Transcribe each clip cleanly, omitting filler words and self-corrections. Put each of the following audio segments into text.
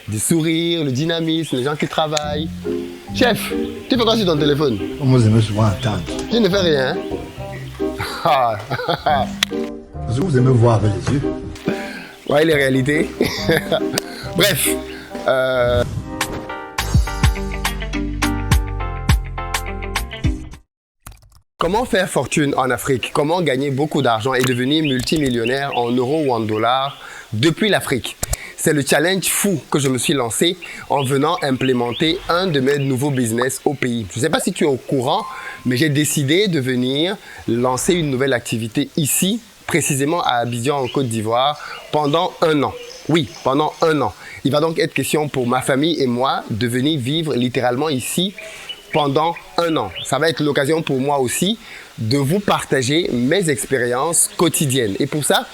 du sourire, le dynamisme, les gens qui travaillent. Chef, tu fais quoi sur ton téléphone? Moi, je me souvent attendre. Je ne fais rien. Ah. Parce que vous aimez voir avec les yeux. Ouais, les réalités. Bref. Comment faire fortune en Afrique? Comment gagner beaucoup d'argent et devenir multimillionnaire en euros ou en dollars depuis l'Afrique? C'est le challenge fou que je me suis lancé en venant implémenter un de mes nouveaux business au pays. Je ne sais pas si tu es au courant, mais j'ai décidé de venir lancer une nouvelle activité ici, précisément à Abidjan en Côte d'Ivoire, pendant 1 an. Oui, pendant 1 an. Il va donc être question pour ma famille et moi de venir vivre littéralement ici pendant 1 an. Ça va être l'occasion pour moi aussi de vous partager mes expériences quotidiennes. Et pour ça,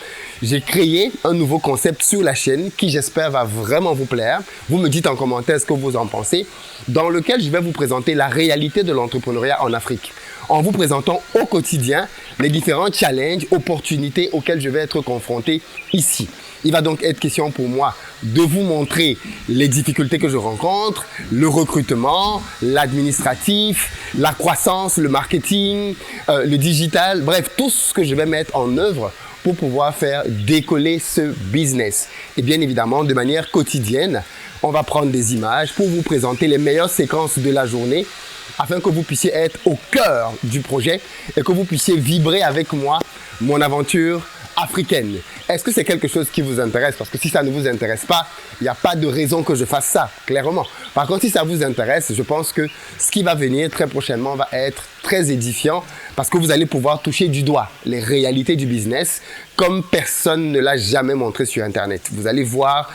j'ai créé un nouveau concept sur la chaîne qui, j'espère, va vraiment vous plaire. Vous me dites en commentaire ce que vous en pensez, dans lequel je vais vous présenter la réalité de l'entrepreneuriat en Afrique, en vous présentant au quotidien les différents challenges, opportunités auxquels je vais être confronté ici. Il va donc être question pour moi de vous montrer les difficultés que je rencontre, le recrutement, l'administratif, la croissance, le marketing, le digital, bref, tout ce que je vais mettre en œuvre pour pouvoir faire décoller ce business. Et bien évidemment, de manière quotidienne, on va prendre des images pour vous présenter les meilleures séquences de la journée afin que vous puissiez être au cœur du projet et que vous puissiez vibrer avec moi mon aventure africaine. Est-ce que c'est quelque chose qui vous intéresse? Parce que si ça ne vous intéresse pas, il n'y a pas de raison que je fasse ça, clairement. Par contre, si ça vous intéresse, je pense que ce qui va venir très prochainement va être très édifiant parce que vous allez pouvoir toucher du doigt les réalités du business comme personne ne l'a jamais montré sur Internet. Vous allez voir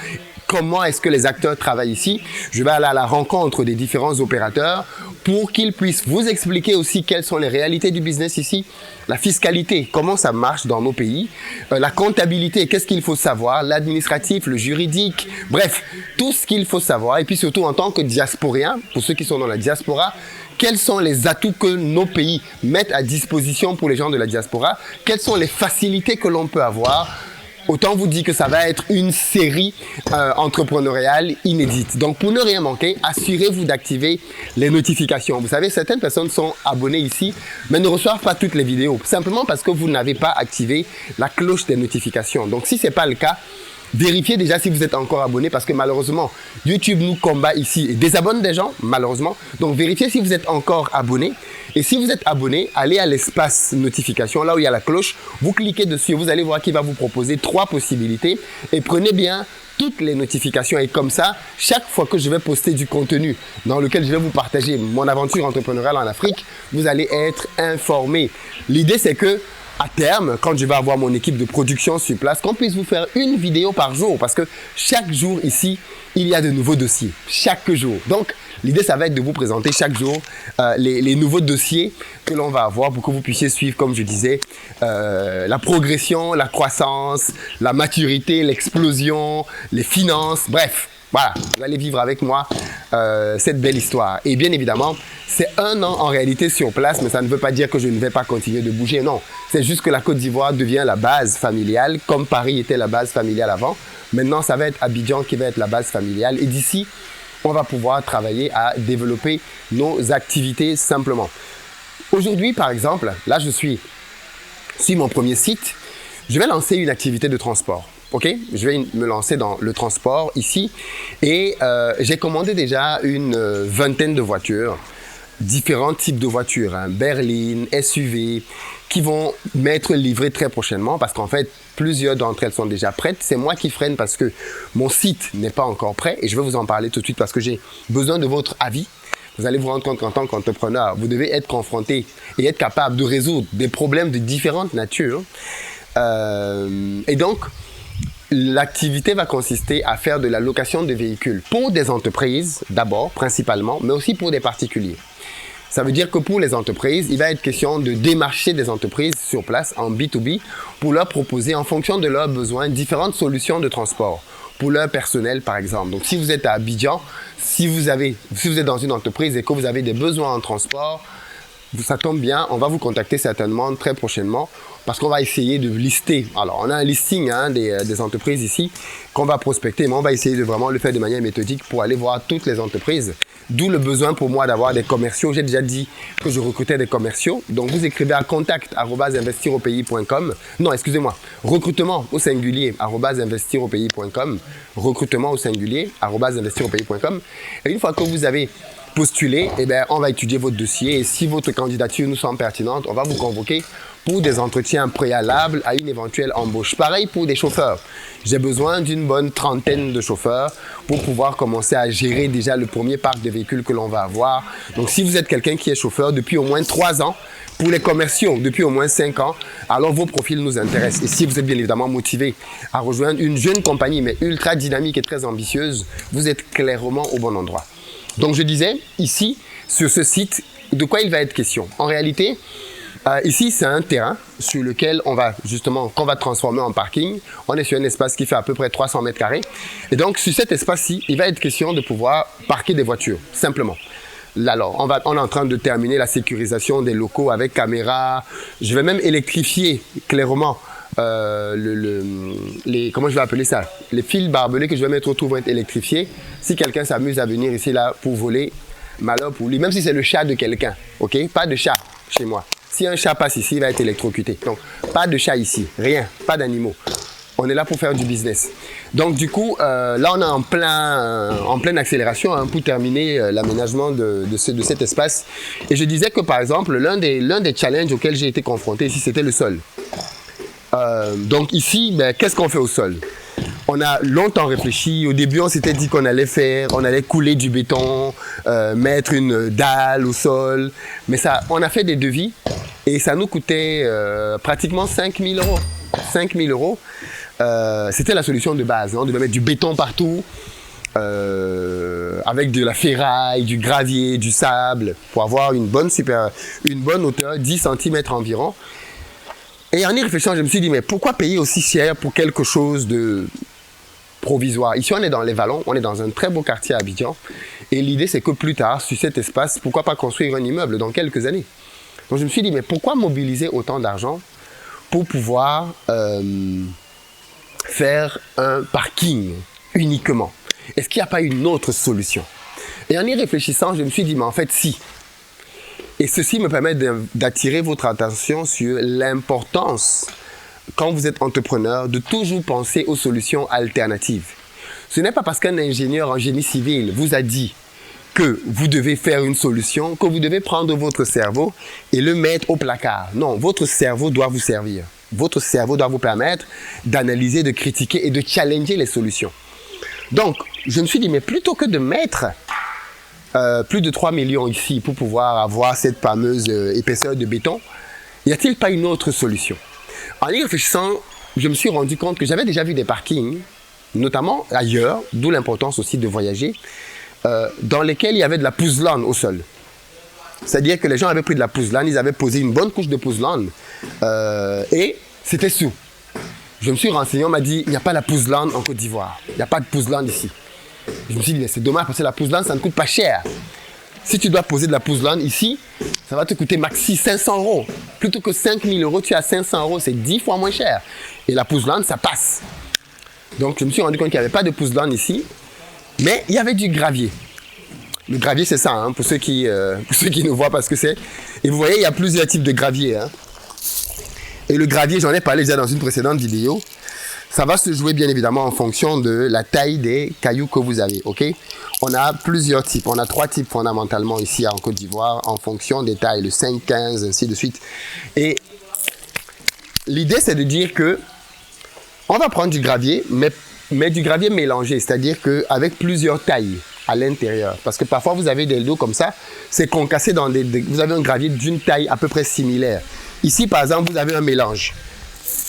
comment est-ce que les acteurs travaillent ici. Je vais aller à la rencontre des différents opérateurs pour qu'ils puissent vous expliquer aussi quelles sont les réalités du business ici, la fiscalité, comment ça marche dans nos pays, la comptabilité, qu'est-ce qu'il faut savoir, l'administratif, le juridique, bref, tout ce qu'il faut savoir. Et puis surtout en tant que diasporien, pour ceux qui sont dans la diaspora, quels sont les atouts que nos pays mettent à disposition pour les gens de la diaspora, quelles sont les facilités que l'on peut avoir. Autant vous dire que ça va être une série entrepreneuriale inédite. Donc, pour ne rien manquer, assurez-vous d'activer les notifications. Vous savez, certaines personnes sont abonnées ici, mais ne reçoivent pas toutes les vidéos. Simplement parce que vous n'avez pas activé la cloche des notifications. Donc, si ce n'est pas le cas, vérifiez déjà si vous êtes encore abonné parce que malheureusement, YouTube nous combat ici et désabonne des gens, malheureusement. Donc, vérifiez si vous êtes encore abonné. Et si vous êtes abonné, allez à l'espace notification, là où il y a la cloche. Vous cliquez dessus, vous allez voir qu'il va vous proposer 3 possibilités. Et prenez bien toutes les notifications. Et comme ça, chaque fois que je vais poster du contenu dans lequel je vais vous partager mon aventure entrepreneuriale en Afrique, vous allez être informé. L'idée, c'est que à terme, quand je vais avoir mon équipe de production sur place, qu'on puisse vous faire une vidéo par jour parce que chaque jour ici, il y a de nouveaux dossiers. Chaque jour. Donc, l'idée, ça va être de vous présenter chaque jour les nouveaux dossiers que l'on va avoir pour que vous puissiez suivre, comme je disais, la progression, la croissance, la maturité, l'explosion, les finances, bref. Voilà, vous allez vivre avec moi cette belle histoire. Et bien évidemment, c'est 1 an en réalité sur place, mais ça ne veut pas dire que je ne vais pas continuer de bouger. Non, c'est juste que la Côte d'Ivoire devient la base familiale, comme Paris était la base familiale avant. Maintenant, ça va être Abidjan qui va être la base familiale. Et d'ici, on va pouvoir travailler à développer nos activités simplement. Aujourd'hui, par exemple, là, je suis sur mon premier site. Je vais lancer une activité de transport. Ok, je vais me lancer dans le transport ici et j'ai commandé déjà une vingtaine de voitures, différents types de voitures, hein, berlines, SUV, qui vont m'être livrées très prochainement parce qu'en fait, plusieurs d'entre elles sont déjà prêtes. C'est moi qui freine parce que mon site n'est pas encore prêt et je vais vous en parler tout de suite parce que j'ai besoin de votre avis. Vous allez vous rendre compte qu'en tant qu'entrepreneur, vous devez être confronté et être capable de résoudre des problèmes de différentes natures. Et donc, l'activité va consister à faire de la location de véhicules pour des entreprises, d'abord, principalement, mais aussi pour des particuliers. Ça veut dire que pour les entreprises, il va être question de démarcher des entreprises sur place en B2B pour leur proposer, en fonction de leurs besoins, différentes solutions de transport pour leur personnel, par exemple. Donc, si vous êtes à Abidjan, si vous êtes dans une entreprise et que vous avez des besoins en transport, ça tombe bien, on va vous contacter certainement très prochainement parce qu'on va essayer de lister. Alors, on a un listing des entreprises ici qu'on va prospecter, mais on va essayer de vraiment le faire de manière méthodique pour aller voir toutes les entreprises. D'où le besoin pour moi d'avoir des commerciaux. J'ai déjà dit que je recrutais des commerciaux. Donc, vous écrivez à contact@investiropayes.com. Non, excusez-moi. Recrutement au singulier @investiropayes.com. Recrutement au singulier @investiropayes.com. Et une fois que vous avez postulé, eh bien, on va étudier votre dossier. Et si votre candidature nous semble pertinente, on va vous convoquer pour des entretiens préalables à une éventuelle embauche. Pareil pour des chauffeurs. J'ai besoin d'une bonne trentaine de chauffeurs pour pouvoir commencer à gérer déjà le premier parc de véhicules que l'on va avoir. Donc, si vous êtes quelqu'un qui est chauffeur depuis au moins 3 ans, pour les commerciaux depuis au moins 5 ans, alors vos profils nous intéressent. Et si vous êtes bien évidemment motivé à rejoindre une jeune compagnie, mais ultra dynamique et très ambitieuse, vous êtes clairement au bon endroit. Donc, je disais, ici, sur ce site, de quoi il va être question? En réalité, ici, c'est un terrain sur lequel qu'on va transformer en parking. On est sur un espace qui fait à peu près 300 mètres carrés. Et donc, sur cet espace-ci, il va être question de pouvoir parquer des voitures, simplement. Là, alors, on est en train de terminer la sécurisation des locaux avec caméra. Je vais même électrifier clairement comment je vais appeler ça? Les fils barbelés que je vais mettre autour vont être électrifiés. Si quelqu'un s'amuse à venir ici là pour voler, malheur pour lui, même si c'est le chat de quelqu'un, ok? Pas de chat chez moi. Si un chat passe ici, il va être électrocuté. Donc, pas de chat ici, rien, pas d'animaux. On est là pour faire du business. Donc, du coup, là, on est en pleine accélération pour terminer l'aménagement de cet espace. Et je disais que, par exemple, l'un des challenges auxquels j'ai été confronté ici, c'était le sol. Donc, ici, qu'est-ce qu'on fait au sol? On a longtemps réfléchi. Au début, on s'était dit on allait couler du béton, mettre une dalle au sol. Mais ça, on a fait des devis et ça nous coûtait pratiquement 5 000 euros. 5 000 euros. C'était la solution de base. On devait mettre du béton partout, avec de la ferraille, du gravier, du sable, pour avoir une bonne hauteur, 10 cm environ. Et en y réfléchissant, je me suis dit, mais pourquoi payer aussi cher pour quelque chose de provisoire? Ici, on est dans les Vallons, on est dans un très beau quartier à Abidjan. Et l'idée, c'est que plus tard, sur cet espace, pourquoi pas construire un immeuble dans quelques années? Donc, je me suis dit, mais pourquoi mobiliser autant d'argent pour pouvoir faire un parking uniquement? Est-ce qu'il n'y a pas une autre solution? Et en y réfléchissant, je me suis dit, mais en fait, si. Et ceci me permet d'attirer votre attention sur l'importance, quand vous êtes entrepreneur, de toujours penser aux solutions alternatives. Ce n'est pas parce qu'un ingénieur en génie civil vous a dit que vous devez faire une solution, que vous devez prendre votre cerveau et le mettre au placard. Non, votre cerveau doit vous servir. Votre cerveau doit vous permettre d'analyser, de critiquer et de challenger les solutions. Donc, je me suis dit, mais plutôt que de mettre plus de 3 millions ici pour pouvoir avoir cette fameuse épaisseur de béton, n'y a-t-il pas une autre solution? En y réfléchissant, je me suis rendu compte que j'avais déjà vu des parkings, notamment ailleurs, d'où l'importance aussi de voyager, dans lesquels il y avait de la pouzzlane au sol. C'est-à-dire que les gens avaient pris de la pouzzlane, ils avaient posé une bonne couche de pouzzlane et c'était sous. Je me suis renseigné, on m'a dit, il n'y a pas la pouzzlane en Côte d'Ivoire. Il n'y a pas de pouzzlane ici. Je me suis dit, mais c'est dommage parce que la pouzzlane, ça ne coûte pas cher. Si tu dois poser de la pouzzlane ici, ça va te coûter maxi 500 euros. Plutôt que 5 000 euros, tu as 500 euros, c'est 10 fois moins cher. Et la pouzzlane, ça passe. Donc, je me suis rendu compte qu'il n'y avait pas de pouzzlane ici, mais il y avait du gravier. Le gravier, c'est ça, pour ceux qui nous voient, parce que c'est... Et vous voyez, il y a plusieurs types de gravier. Et le gravier, j'en ai parlé déjà dans une précédente vidéo. Ça va se jouer bien évidemment en fonction de la taille des cailloux que vous avez, ok? On a plusieurs types, on a 3 types fondamentalement ici en Côte d'Ivoire en fonction des tailles, le 5, 15, ainsi de suite. Et l'idée c'est de dire que on va prendre du gravier, mais du gravier mélangé, c'est-à-dire qu'avec plusieurs tailles à l'intérieur. Parce que parfois vous avez des lots comme ça, c'est concassé dans vous avez un gravier d'une taille à peu près similaire. Ici par exemple, vous avez un mélange.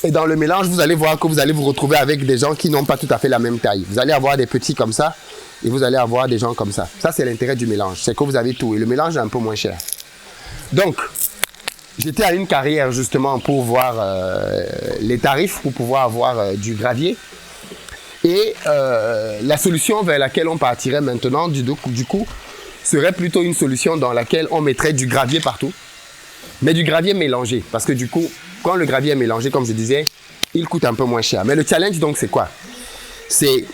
Et dans le mélange, vous allez voir que vous allez vous retrouver avec des gens qui n'ont pas tout à fait la même taille. Vous allez avoir des petits comme ça et vous allez avoir des gens comme ça. Ça, c'est l'intérêt du mélange. C'est que vous avez tout. Et le mélange est un peu moins cher. Donc, j'étais à une carrière justement pour voir les tarifs, pour pouvoir avoir du gravier. Et la solution vers laquelle on partirait maintenant, du coup, serait plutôt une solution dans laquelle on mettrait du gravier partout. mais du gravier mélangé. Parce que du coup, quand le gravier est mélangé, comme je disais, il coûte un peu moins cher. Mais le challenge, donc, c'est quoi? C'est...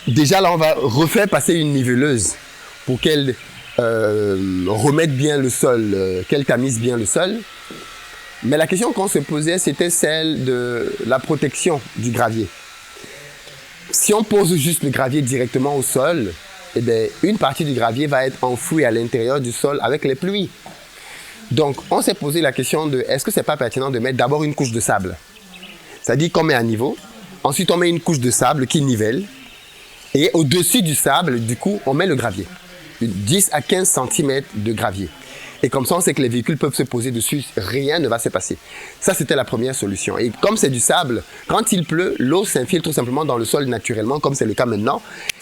Déjà, là, on va refaire passer une niveleuse pour qu'elle remette bien le sol, qu'elle tamise bien le sol. Mais la question qu'on se posait, c'était celle de la protection du gravier. Si on pose juste le gravier directement au sol, eh bien, une partie du gravier va être enfouie à l'intérieur du sol avec les pluies. Donc, on s'est posé la question de est-ce que c'est pas pertinent de mettre d'abord une couche de sable? C'est-à-dire qu'on met à niveau, ensuite on met une couche de sable qui nivelle, et au-dessus du sable, du coup, on met le gravier. 10 à 15 cm de gravier. Et comme ça, on sait que les véhicules peuvent se poser dessus, rien ne va se passer. Ça, c'était la première solution. Et comme c'est du sable, quand il pleut, l'eau s'infiltre tout simplement dans le sol naturellement, comme c'est le cas maintenant.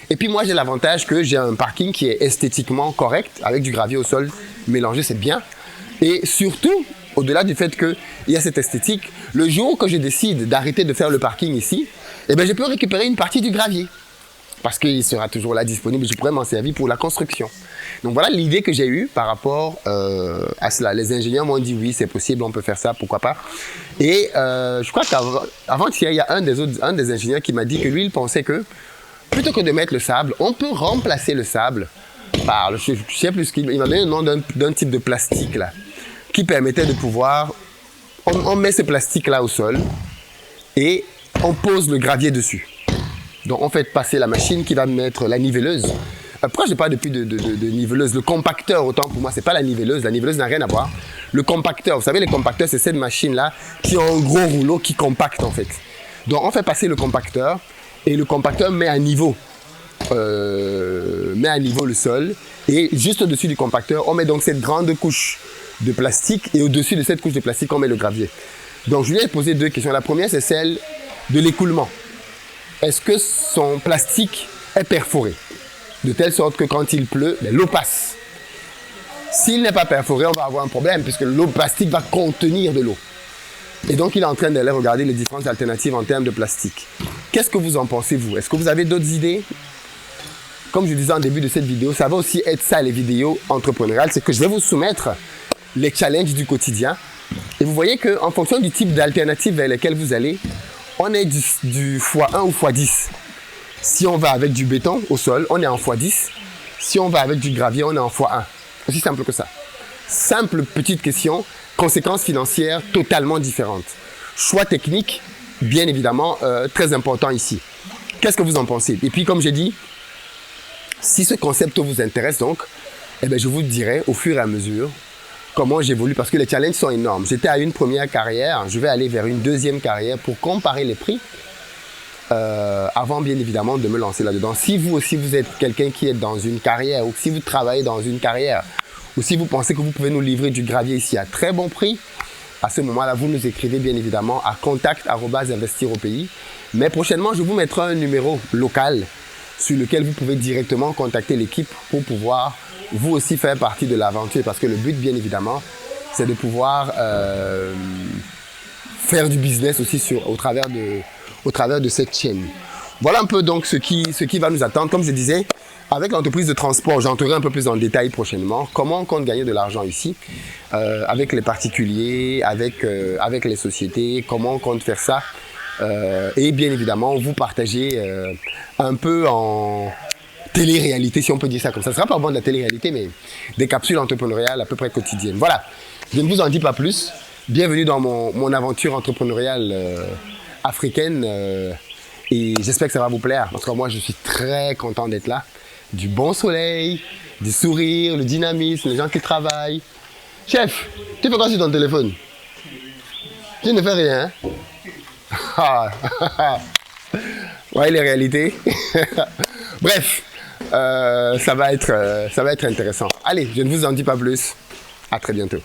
Et puis moi, j'ai l'avantage que j'ai un parking qui est esthétiquement correct, avec du gravier au sol mélangé, c'est bien. Et surtout, au-delà du fait qu'il y a cette esthétique, le jour que je décide d'arrêter de faire le parking ici, eh bien, je peux récupérer une partie du gravier. Parce qu'il sera toujours là disponible, je pourrais m'en servir pour la construction. Donc voilà l'idée que j'ai eue par rapport à cela. Les ingénieurs m'ont dit oui, c'est possible, on peut faire ça, pourquoi pas. Et je crois qu'avant-hier, il y a un des ingénieurs qui m'a dit que lui, il pensait que plutôt que de mettre le sable, on peut remplacer le sable par, je ne sais plus, il m'a donné le nom d'un type de plastique là, qui permettait de pouvoir, on met ce plastique là au sol et on pose le gravier dessus. Donc, on fait passer la machine qui va mettre la niveleuse. Pourquoi je parle depuis de niveleuse? Le compacteur, autant pour moi, c'est pas la niveleuse. La niveleuse n'a rien à voir. Le compacteur, vous savez, les compacteurs, c'est cette machine-là qui a un gros rouleau qui compacte, en fait. Donc, on fait passer le compacteur et le compacteur met à niveau le sol. Et juste au-dessus du compacteur, on met donc cette grande couche de plastique et au-dessus de cette couche de plastique, on met le gravier. Donc, je lui ai posé deux questions. La première, c'est celle de l'écoulement. Est-ce que son plastique est perforé? De telle sorte que quand il pleut, l'eau passe. S'il n'est pas perforé, on va avoir un problème puisque l'eau plastique va contenir de l'eau. Et donc, il est en train d'aller regarder les différentes alternatives en termes de plastique. Qu'est-ce que vous en pensez, vous? Est-ce que vous avez d'autres idées? Comme je disais en début de cette vidéo, ça va aussi être ça, les vidéos entrepreneuriales. C'est que je vais vous soumettre les challenges du quotidien. Et vous voyez qu'en fonction du type d'alternative vers lesquelles vous allez, on est du x1 ou x10. Si on va avec du béton au sol, on est en x10. Si on va avec du gravier, on est en x1. Aussi simple que ça. Simple petite question, conséquences financières totalement différentes. Choix technique, bien évidemment, très important ici. Qu'est-ce que vous en pensez? Et puis, comme j'ai dit, si ce concept vous intéresse donc, eh bien, je vous dirai au fur et à mesure comment j'évolue, parce que les challenges sont énormes. J'étais à une première carrière, je vais aller vers une deuxième carrière pour comparer les prix avant bien évidemment de me lancer là-dedans. Si vous aussi vous êtes quelqu'un qui est dans une carrière ou si vous travaillez dans une carrière ou si vous pensez que vous pouvez nous livrer du gravier ici à très bon prix, à ce moment-là, vous nous écrivez bien évidemment à contact@investir-au-pays. Mais prochainement, je vous mettrai un numéro local sur lequel vous pouvez directement contacter l'équipe pour pouvoir vous aussi faire partie de l'aventure, parce que le but, bien évidemment, c'est de pouvoir faire du business aussi au travers de cette chaîne. Voilà un peu donc ce qui va nous attendre. Comme je disais, avec l'entreprise de transport, j'entrerai un peu plus dans le détail prochainement. Comment on compte gagner de l'argent ici, avec les particuliers, avec les sociétés, comment on compte faire ça. Et bien évidemment, vous partagez un peu en télé-réalité, si on peut dire ça comme ça. Ce ne sera pas vraiment de la télé-réalité, mais des capsules entrepreneuriales à peu près quotidiennes. Voilà, je ne vous en dis pas plus. Bienvenue dans mon aventure entrepreneuriale africaine. Et j'espère que ça va vous plaire. Parce que moi, je suis très content d'être là. Du bon soleil, du sourire, le dynamisme, les gens qui travaillent. Chef, tu fais quoi sur ton téléphone? Tu ne fais rien, hein? Ouais, les réalités. Bref, ça va être intéressant. Allez, je ne vous en dis pas plus. À très bientôt.